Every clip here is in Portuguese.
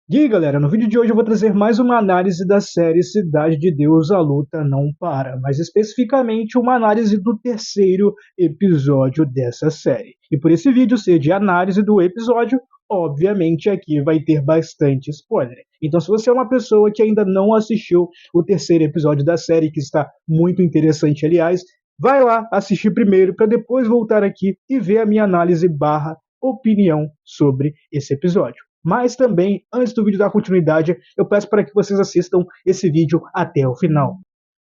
E aí galera, no vídeo de hoje eu vou trazer mais uma análise da série Cidade de Deus, a luta não para, mas especificamente uma análise do terceiro episódio dessa série. E por esse vídeo ser de análise do episódio, obviamente aqui vai ter bastante spoiler. Então se você é uma pessoa que ainda não assistiu o terceiro episódio da série, que está muito interessante aliás, vai lá assistir primeiro para depois voltar aqui e ver a minha análise barra opinião sobre esse episódio. Mas também, antes do vídeo dar continuidade, eu peço para que vocês assistam esse vídeo até o final.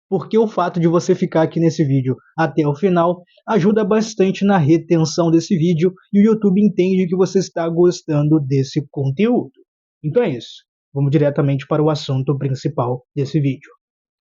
Porque o fato de você ficar aqui nesse vídeo até o final ajuda bastante na retenção desse vídeo e o YouTube entende que você está gostando desse conteúdo. Então é isso, vamos diretamente para o assunto principal desse vídeo.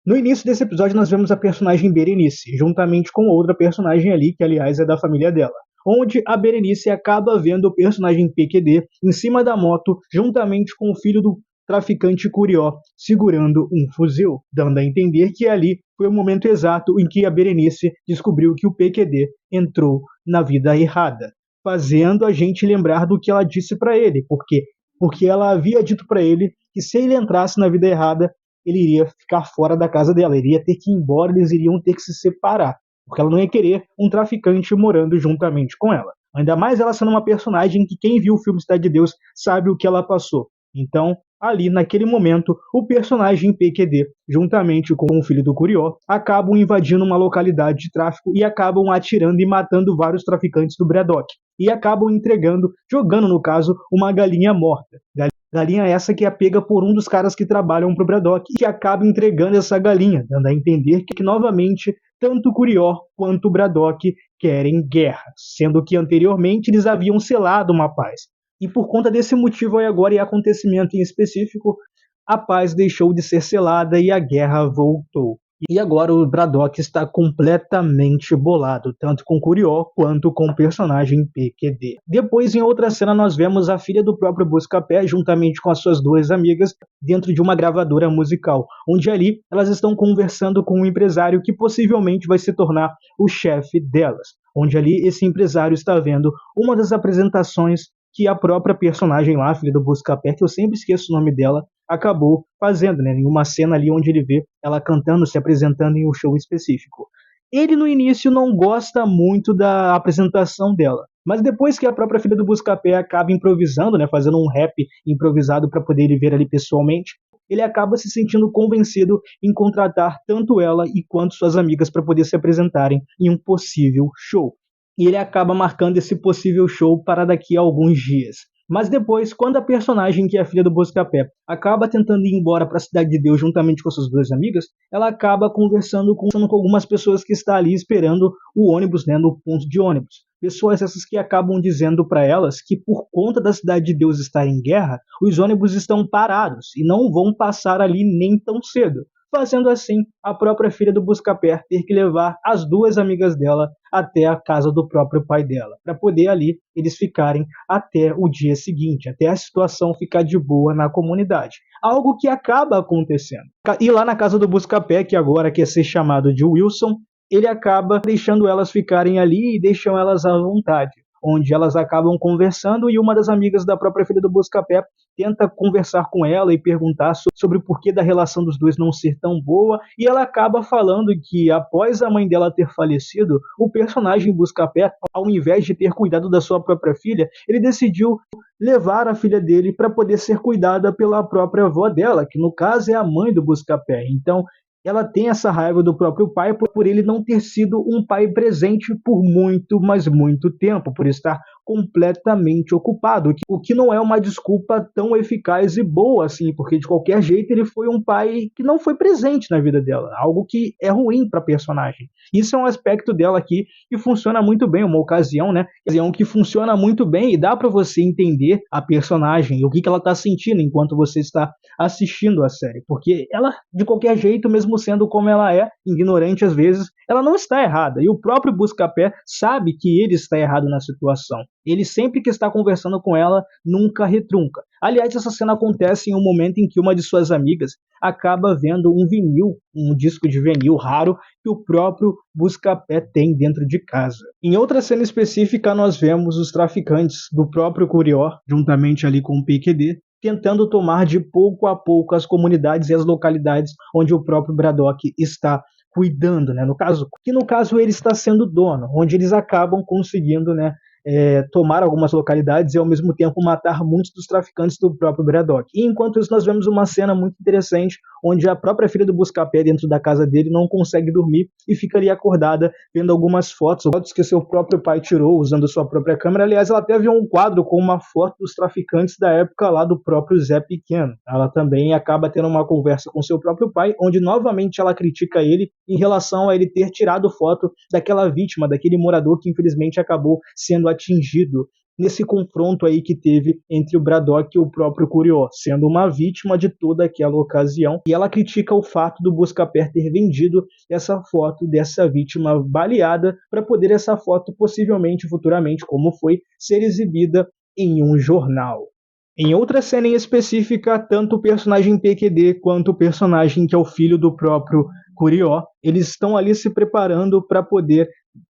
No início desse episódio nós vemos a personagem Berenice, juntamente com outra personagem ali, que aliás é da família dela, onde a Berenice acaba vendo o personagem PQD em cima da moto, juntamente com o filho do traficante Curió, segurando um fuzil, dando a entender que ali foi o momento exato em que a Berenice descobriu que o PQD entrou na vida errada, fazendo a gente lembrar do que ela disse para ele, porque ela havia dito para ele que se ele entrasse na vida errada, ele iria ficar fora da casa dela, ele iria ter que ir embora, eles iriam ter que se separar, porque ela não ia querer um traficante morando juntamente com ela. Ainda mais ela sendo uma personagem que quem viu o filme Cidade de Deus sabe o que ela passou. Então, ali naquele momento, o personagem PQD, juntamente com o filho do Curió, acabam invadindo uma localidade de tráfico e acabam atirando e matando vários traficantes do Braddock. E acabam jogando no caso, uma galinha morta. Galinha essa que é pega por um dos caras que trabalham pro Braddock e que acaba entregando essa galinha, dando a entender que novamente tanto o Curió quanto o Braddock querem guerra, sendo que anteriormente eles haviam selado uma paz. E por conta desse motivo aí agora e acontecimento em específico, a paz deixou de ser selada e a guerra voltou. E agora o Braddock está completamente bolado, tanto com Curió quanto com o personagem PQD. Depois, em outra cena, nós vemos a filha do próprio Buscapé, juntamente com as suas duas amigas, dentro de uma gravadora musical, onde ali elas estão conversando com um empresário que possivelmente vai se tornar o chefe delas. Onde ali esse empresário está vendo uma das apresentações que a própria personagem lá, a filha do Buscapé, que eu sempre esqueço o nome dela, acabou fazendo, né? Em uma cena ali onde ele vê ela cantando, se apresentando em um show específico. Ele no início não gosta muito da apresentação dela, mas depois que a própria filha do Buscapé acaba improvisando, né, fazendo um rap improvisado para poder ele ver ali pessoalmente, ele acaba se sentindo convencido em contratar tanto ela e quanto suas amigas para poder se apresentarem em um possível show. E ele acaba marcando esse possível show para daqui a alguns dias. Mas depois, quando a personagem, que é a filha do Buscapé, acaba tentando ir embora para a Cidade de Deus juntamente com suas duas amigas, ela acaba conversando com algumas pessoas que estão ali esperando o ônibus, né, no ponto de ônibus. Pessoas essas que acabam dizendo para elas que por conta da Cidade de Deus estar em guerra, os ônibus estão parados e não vão passar ali nem tão cedo. Fazendo assim a própria filha do Buscapé ter que levar as duas amigas dela até a casa do próprio pai dela, para poder ali eles ficarem até o dia seguinte, até a situação ficar de boa na comunidade. Algo que acaba acontecendo. E lá na casa do Buscapé, que agora quer ser chamado de Wilson, ele acaba deixando elas ficarem ali e deixam elas à vontade, onde elas acabam conversando e uma das amigas da própria filha do Buscapé tenta conversar com ela e perguntar sobre o porquê da relação dos dois não ser tão boa, e ela acaba falando que após a mãe dela ter falecido, o personagem Buscapé, ao invés de ter cuidado da sua própria filha, ele decidiu levar a filha dele para poder ser cuidada pela própria avó dela, que no caso é a mãe do Buscapé. Então ela tem essa raiva do próprio pai por ele não ter sido um pai presente por muito, mas muito tempo, por estar completamente ocupado, o que não é uma desculpa tão eficaz e boa assim, porque de qualquer jeito ele foi um pai que não foi presente na vida dela, algo que é ruim para a personagem. Isso é um aspecto dela aqui que funciona muito bem, uma ocasião, né? Ocasião que funciona muito bem e dá para você entender a personagem e o que ela está sentindo enquanto você está assistindo a série, porque ela, de qualquer jeito, mesmo sendo como ela é, ignorante às vezes, ela não está errada, e o próprio Buscapé sabe que ele está errado na situação. Ele sempre que está conversando com ela, nunca retrunca. Aliás, essa cena acontece em um momento em que uma de suas amigas acaba vendo um vinil, um disco de vinil raro, que o próprio Buscapé tem dentro de casa. Em outra cena específica, nós vemos os traficantes do próprio Curió, juntamente ali com o PQD, tentando tomar de pouco a pouco as comunidades e as localidades onde o próprio Braddock está cuidando, né? No caso ele está sendo dono, onde eles acabam conseguindo, né, tomar algumas localidades e ao mesmo tempo matar muitos dos traficantes do próprio Braddock. E enquanto isso nós vemos uma cena muito interessante onde a própria filha do Buscapé dentro da casa dele não consegue dormir e fica ali acordada vendo algumas fotos que seu próprio pai tirou usando sua própria câmera. Aliás, ela até viu um quadro com uma foto dos traficantes da época lá do próprio Zé Pequeno. Ela também acaba tendo uma conversa com seu próprio pai, onde novamente ela critica ele em relação a ele ter tirado foto daquela vítima, daquele morador que infelizmente acabou sendo atingido nesse confronto aí que teve entre o Braddock e o próprio Curió, sendo uma vítima de toda aquela ocasião. E ela critica o fato do Buscapé ter vendido essa foto dessa vítima baleada para poder essa foto possivelmente, futuramente, como foi, ser exibida em um jornal. Em outra cena em específica, tanto o personagem PQD quanto o personagem que é o filho do próprio Curió, eles estão ali se preparando para poder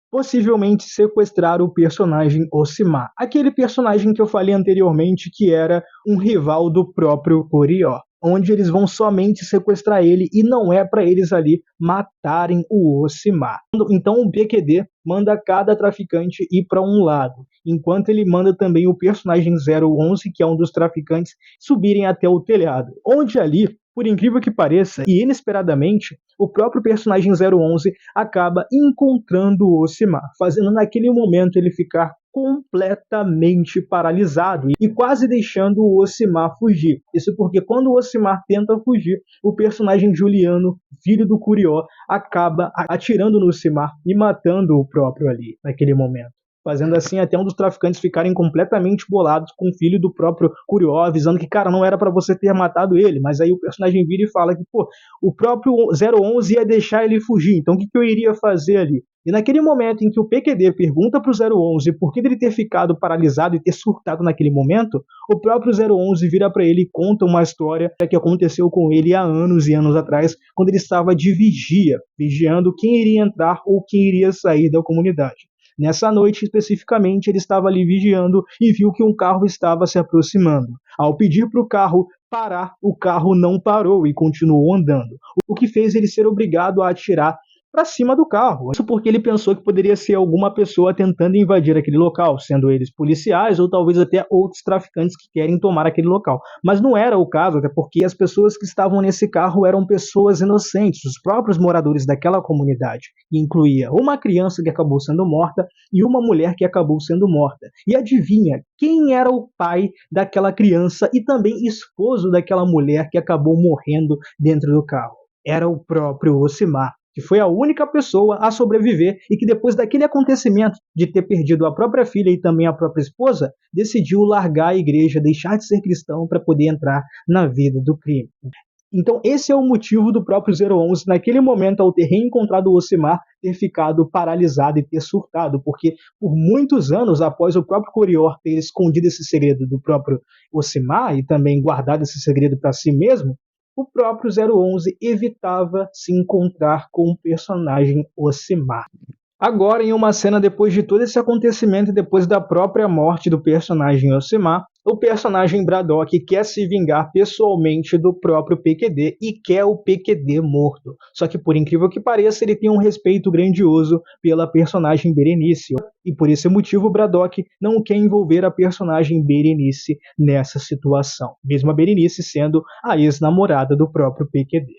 possivelmente sequestrar o personagem Osimar, aquele personagem que eu falei anteriormente que era um rival do próprio Curió, onde eles vão somente sequestrar ele e não é para eles ali matarem o Osimar. Então o PQD manda cada traficante ir para um lado, enquanto ele manda também o personagem 011, que é um dos traficantes, subirem até o telhado, onde ali, por incrível que pareça, e inesperadamente, o próprio personagem 011 acaba encontrando o Osimar, fazendo naquele momento ele ficar completamente paralisado e quase deixando o Osimar fugir. Isso porque quando o Osimar tenta fugir, o personagem Juliano, filho do Curió, acaba atirando no Osimar e matando o próprio ali, naquele momento, fazendo assim até um dos traficantes ficarem completamente bolados com o filho do próprio Curió, avisando que, cara, não era para você ter matado ele, mas aí o personagem vira e fala que, pô, o próprio 011 ia deixar ele fugir, então o que eu iria fazer ali? E naquele momento em que o PQD pergunta para o 011 por que ele ter ficado paralisado e ter surtado naquele momento, o próprio 011 vira para ele e conta uma história que aconteceu com ele há anos e anos atrás, quando ele estava de vigia, vigiando quem iria entrar ou quem iria sair da comunidade. Nessa noite, especificamente, ele estava ali vigiando e viu que um carro estava se aproximando. Ao pedir para o carro parar, o carro não parou e continuou andando, o que fez ele ser obrigado a atirar para cima do carro. Isso porque ele pensou que poderia ser alguma pessoa tentando invadir aquele local, sendo eles policiais ou talvez até outros traficantes que querem tomar aquele local. Mas não era o caso, até porque as pessoas que estavam nesse carro eram pessoas inocentes, os próprios moradores daquela comunidade, que incluía uma criança que acabou sendo morta e uma mulher que acabou sendo morta. E adivinha quem era o pai daquela criança e também esposo daquela mulher que acabou morrendo dentro do carro? Era o próprio Osimar, que foi a única pessoa a sobreviver e que depois daquele acontecimento de ter perdido a própria filha e também a própria esposa, decidiu largar a igreja, deixar de ser cristão para poder entrar na vida do crime. Então esse é o motivo do próprio 011, naquele momento, ao ter reencontrado o Osimar, ter ficado paralisado e ter surtado, porque por muitos anos, após o próprio Curió ter escondido esse segredo do próprio Osimar e também guardado esse segredo para si mesmo, o próprio 011 evitava se encontrar com o personagem Osimar. Agora, em uma cena depois de todo esse acontecimento e depois da própria morte do personagem Osimar, o personagem Braddock quer se vingar pessoalmente do próprio PQD e quer o PQD morto. Só que, por incrível que pareça, ele tem um respeito grandioso pela personagem Berenice. E por esse motivo, Braddock não quer envolver a personagem Berenice nessa situação, mesmo a Berenice sendo a ex-namorada do próprio PQD.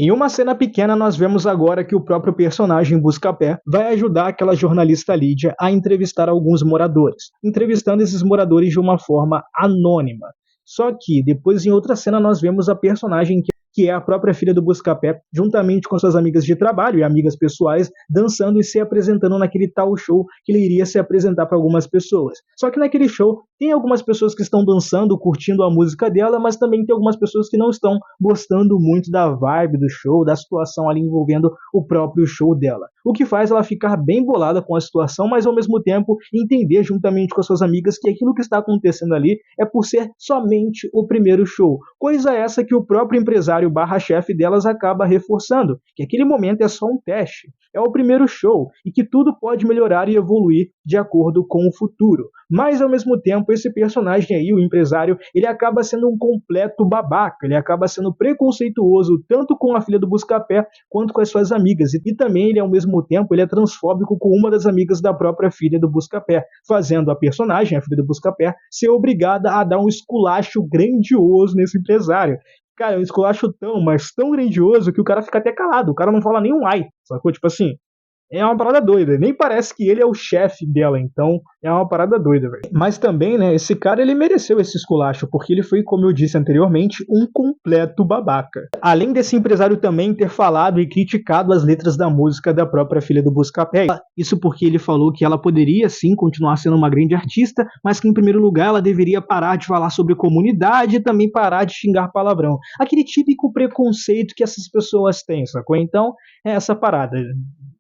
Em uma cena pequena, nós vemos agora que o próprio personagem Buscapé vai ajudar aquela jornalista Lídia a entrevistar alguns moradores, entrevistando esses moradores de uma forma anônima. Só que, depois em outra cena, nós vemos a personagem que é a própria filha do Buscapé, juntamente com suas amigas de trabalho e amigas pessoais, dançando e se apresentando naquele tal show que ele iria se apresentar para algumas pessoas. Só que naquele show tem algumas pessoas que estão dançando, curtindo a música dela, mas também tem algumas pessoas que não estão gostando muito da vibe do show, da situação ali envolvendo o próprio show dela. O que faz ela ficar bem bolada com a situação, mas ao mesmo tempo entender juntamente com as suas amigas que aquilo que está acontecendo ali é por ser somente o primeiro show, Coisa essa que o próprio empresário barra chefe delas acaba reforçando, que aquele momento é só um teste, é o primeiro show e que tudo pode melhorar e evoluir de acordo com o futuro. Mas ao mesmo tempo, esse personagem aí, o empresário, ele acaba sendo um completo babaca, ele acaba sendo preconceituoso tanto com a filha do Buscapé quanto com as suas amigas. E também ele, ao mesmo tempo, ele é transfóbico com uma das amigas da própria filha do Buscapé, fazendo a personagem, a filha do Buscapé, ser obrigada a dar um esculacho grandioso nesse empresário. Cara, é um esculacho tão, mas tão grandioso que o cara fica até calado, o cara não fala nem um ai, sacou? Tipo assim, é uma parada doida, nem parece que ele é o chefe dela, então é uma parada doida, velho. Mas também, né, esse cara ele mereceu esse esculacho, porque ele foi, como eu disse anteriormente, um completo babaca. Além desse empresário também ter falado e criticado as letras da música da própria filha do Buscapé, isso porque ele falou que ela poderia sim continuar sendo uma grande artista, mas que em primeiro lugar ela deveria parar de falar sobre comunidade e também parar de xingar palavrão. Aquele típico preconceito que essas pessoas têm, sacou? Então, é essa parada.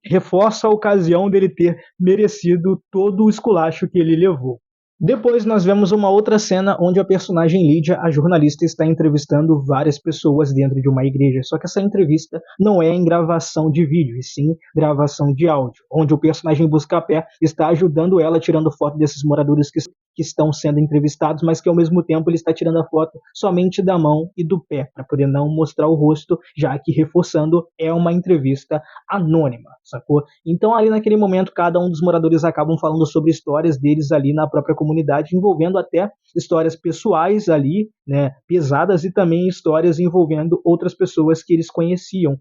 Reforça a ocasião dele ter merecido todo o esculacho que ele levou. Depois nós vemos uma outra cena onde a personagem Lídia, a jornalista, está entrevistando várias pessoas dentro de uma igreja. Só que essa entrevista não é em gravação de vídeo, e sim gravação de áudio, onde o personagem Buscapé está ajudando ela, tirando foto desses moradores que estão sendo entrevistados, mas que ao mesmo tempo ele está tirando a foto somente da mão e do pé, para poder não mostrar o rosto, já que, reforçando, é uma entrevista anônima, sacou? Então ali naquele momento cada um dos moradores acabam falando sobre histórias deles ali na própria comunidade, envolvendo até histórias pessoais ali, né, pesadas, e também histórias envolvendo outras pessoas que eles conheciam,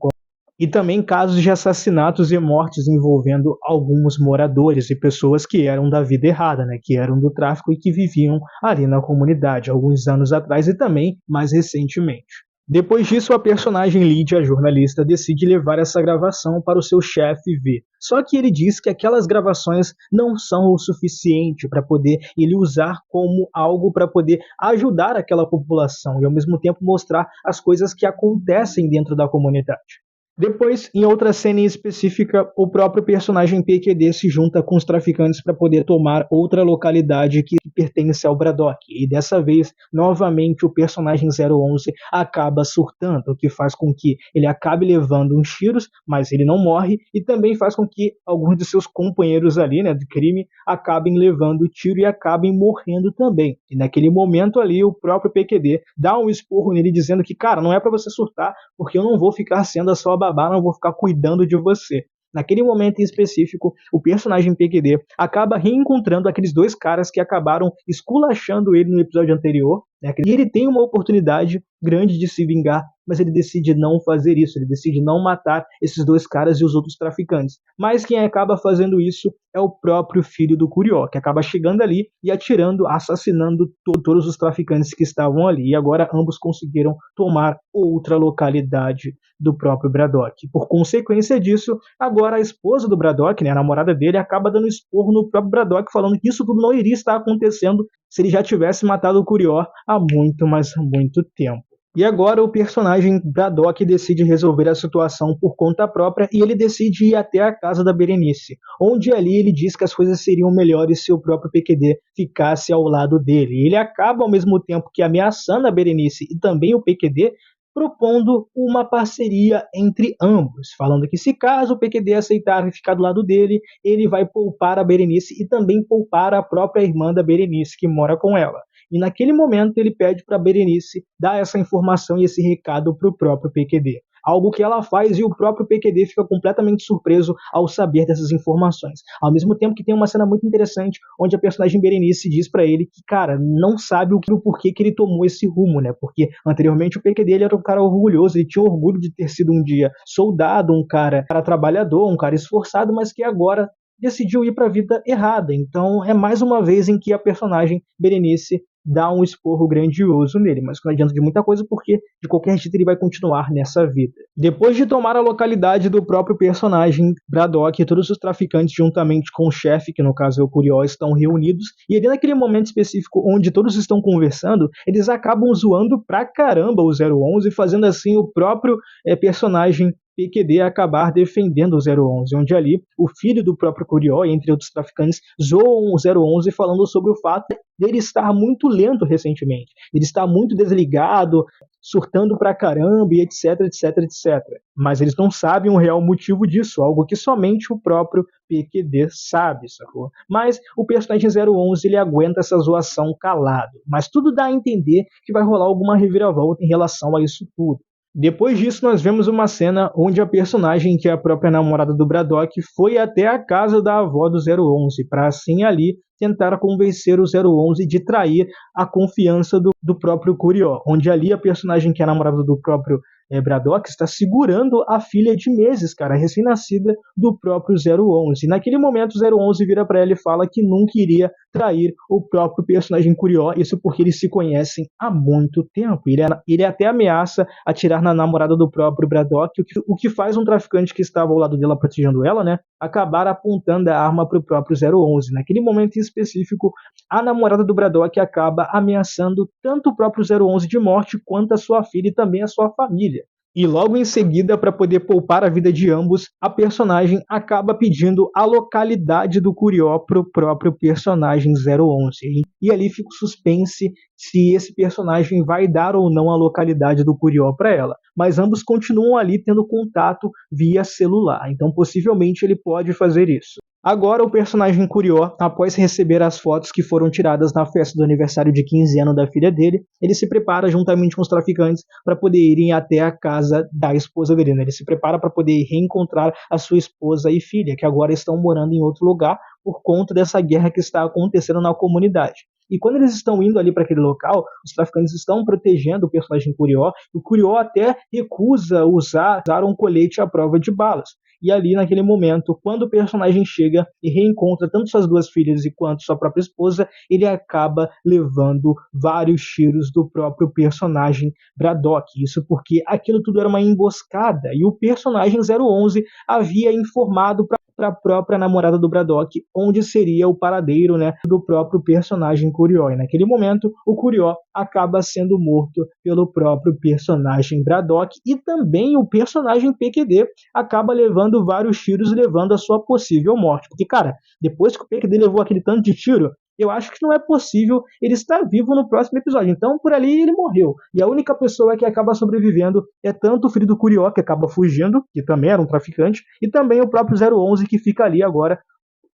e também casos de assassinatos e mortes envolvendo alguns moradores e pessoas que eram da vida errada, né, que eram do tráfico e que viviam ali na comunidade alguns anos atrás e também mais recentemente. Depois disso, a personagem Lídia, a jornalista, decide levar essa gravação para o seu chefe ver. Só que ele diz que aquelas gravações não são o suficiente para poder ele usar como algo para poder ajudar aquela população e ao mesmo tempo mostrar as coisas que acontecem dentro da comunidade. Depois, em outra cena em específica, o próprio personagem PQD se junta com os traficantes para poder tomar outra localidade que pertence ao Braddock. E dessa vez, novamente, o personagem 011 acaba surtando, o que faz com que ele acabe levando uns tiros, mas ele não morre, e também faz com que alguns de seus companheiros ali, né, de crime, acabem levando tiro e acabem morrendo também. E naquele momento ali, o próprio PQD dá um esporro nele dizendo que, cara, não é para você surtar, porque eu não vou ficar sendo a sua babá, não vou ficar cuidando de você. Naquele momento em específico, o personagem PQD acaba reencontrando aqueles dois caras que acabaram esculachando ele no episódio anterior, né? E ele tem uma oportunidade grande de se vingar, mas ele decide não fazer isso, ele decide não matar esses dois caras e os outros traficantes. Mas quem acaba fazendo isso é o próprio filho do Curió, que acaba chegando ali e atirando, assassinando todos os traficantes que estavam ali. E agora ambos conseguiram tomar outra localidade do próprio Braddock. Por consequência disso, agora a esposa do Braddock, né, a namorada dele, acaba dando esporro no próprio Braddock, falando que isso tudo não iria estar acontecendo se ele já tivesse matado o Curió há muito, mas muito tempo. E agora o personagem Braddock decide resolver a situação por conta própria e ele decide ir até a casa da Berenice, onde ali ele diz que as coisas seriam melhores se o próprio PQD ficasse ao lado dele. E ele acaba ao mesmo tempo que ameaçando a Berenice e também o PQD, propondo uma parceria entre ambos, falando que se caso o PQD aceitar ficar do lado dele, ele vai poupar a Berenice e também poupar a própria irmã da Berenice, que mora com ela. E naquele momento ele pede para a Berenice dar essa informação e esse recado para o próprio PQD. Algo que ela faz e o próprio PQD fica completamente surpreso ao saber dessas informações. Ao mesmo tempo que tem uma cena muito interessante, onde a personagem Berenice diz para ele que, cara, não sabe o porquê que ele tomou esse rumo, né? Porque anteriormente o PQD ele era um cara orgulhoso, ele tinha orgulho de ter sido um dia soldado, um cara trabalhador, um cara esforçado, mas que agora decidiu ir para a vida errada. Então é mais uma vez em que a personagem Berenice dá um esporro grandioso nele, mas não adianta de muita coisa porque de qualquer jeito ele vai continuar nessa vida. Depois de tomar a localidade do próprio personagem Braddock, todos os traficantes juntamente com o chefe, que no caso é o Curió, estão reunidos, e ali naquele momento específico onde todos estão conversando, eles acabam zoando pra caramba o 011, fazendo assim o próprio personagem PQD acabar defendendo o 011, onde ali o filho do próprio Curió, entre outros traficantes, zoam o 011 falando sobre o fato dele estar muito lento recentemente, ele está muito desligado, surtando pra caramba e etc, etc, etc. Mas eles não sabem o real motivo disso, algo que somente o próprio PQD sabe, sacou? Mas o personagem 011 ele aguenta essa zoação calado, mas tudo dá a entender que vai rolar alguma reviravolta em relação a isso tudo. Depois disso, nós vemos uma cena onde a personagem, que é a própria namorada do Braddock, foi até a casa da avó do 011, para assim ali tentar convencer o 011 de trair a confiança do próprio Curió, onde ali a personagem, que é a namorada do próprio Braddock, está segurando a filha de meses, cara, recém-nascida do próprio 011. E naquele momento o 011 vira para ela e fala que nunca iria trair o próprio personagem Curió, isso porque eles se conhecem há muito tempo. Ele até ameaça atirar na namorada do próprio Braddock, o que faz um traficante que estava ao lado dela protegendo ela, né, acabar apontando a arma para o próprio 011. Naquele momento em específico, a namorada do Braddock acaba ameaçando tanto o próprio 011 de morte quanto a sua filha e também a sua família. E logo em seguida, para poder poupar a vida de ambos, a personagem acaba pedindo a localidade do Curió para o próprio personagem 011. E ali fica o suspense se esse personagem vai dar ou não a localidade do Curió para ela. Mas ambos continuam ali tendo contato via celular, então possivelmente ele pode fazer isso. Agora o personagem Curió, após receber as fotos que foram tiradas na festa do aniversário de 15 anos da filha dele, ele se prepara juntamente com os traficantes para poder irem até a casa da esposa dele, né? Ele se prepara para poder reencontrar a sua esposa e filha, que agora estão morando em outro lugar por conta dessa guerra que está acontecendo na comunidade. E quando eles estão indo ali para aquele local, os traficantes estão protegendo o personagem Curió, e o Curió até recusa usar um colete à prova de balas. E ali, naquele momento, quando o personagem chega e reencontra tanto suas duas filhas quanto sua própria esposa, ele acaba levando vários tiros do próprio personagem Braddock. Isso porque aquilo tudo era uma emboscada, e o personagem 011 havia informado para a própria namorada do Braddock onde seria o paradeiro, né, do próprio personagem Curió. E naquele momento, o Curió acaba sendo morto pelo próprio personagem Braddock, e também o personagem PQD acaba levando vários tiros, levando a sua possível morte. Porque, cara, depois que o PQD levou aquele tanto de tiro, eu acho que não é possível ele estar vivo no próximo episódio. Então, por ali, ele morreu. E a única pessoa que acaba sobrevivendo é tanto o filho do Curió, que acaba fugindo, que também era um traficante, e também o próprio 011, que fica ali agora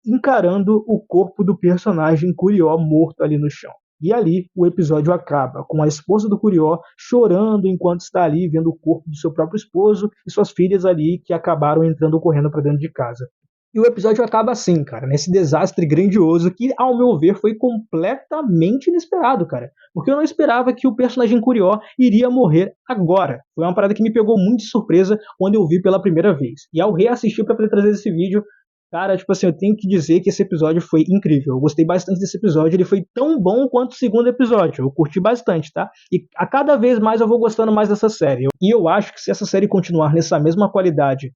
encarando o corpo do personagem Curió morto ali no chão. E ali o episódio acaba, com a esposa do Curió chorando enquanto está ali vendo o corpo do seu próprio esposo e suas filhas ali que acabaram entrando correndo para dentro de casa. E o episódio acaba assim, cara, nesse desastre grandioso que, ao meu ver, foi completamente inesperado, cara. Porque eu não esperava que o personagem Curió iria morrer agora. Foi uma parada que me pegou muito de surpresa quando eu vi pela primeira vez. E ao reassistir para poder trazer esse vídeo, cara, tipo assim, eu tenho que dizer que esse episódio foi incrível. Eu gostei bastante desse episódio, ele foi tão bom quanto o segundo episódio. Eu curti bastante, tá? E a cada vez mais eu vou gostando mais dessa série. E eu acho que se essa série continuar nessa mesma qualidade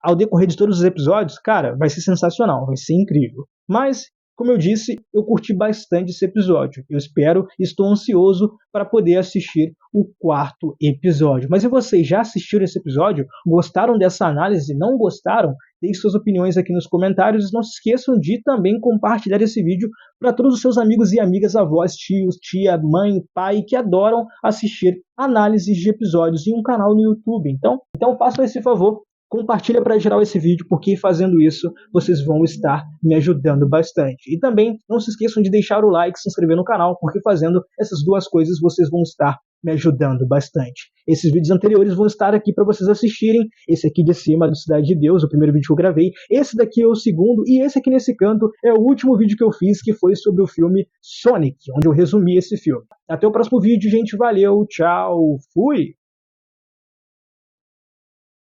ao decorrer de todos os episódios, cara, vai ser sensacional, vai ser incrível. Mas, como eu disse, eu curti bastante esse episódio. Eu espero, estou ansioso para poder assistir o quarto episódio. Mas e vocês, já assistiram esse episódio? Gostaram dessa análise? Não gostaram? Deixe suas opiniões aqui nos comentários e não se esqueçam de também compartilhar esse vídeo para todos os seus amigos e amigas, avós, tios, tia, mãe, pai, que adoram assistir análises de episódios em um canal no YouTube. Então façam esse favor. Compartilha para geral esse vídeo, porque fazendo isso vocês vão estar me ajudando bastante. E também não se esqueçam de deixar o like, se inscrever no canal, porque fazendo essas duas coisas vocês vão estar me ajudando bastante. Esses vídeos anteriores vão estar aqui para vocês assistirem. Esse aqui de cima, do Cidade de Deus, o primeiro vídeo que eu gravei. Esse daqui é o segundo, e esse aqui nesse canto é o último vídeo que eu fiz, que foi sobre o filme Sonic, onde eu resumi esse filme. Até o próximo vídeo, gente. Valeu, tchau, fui!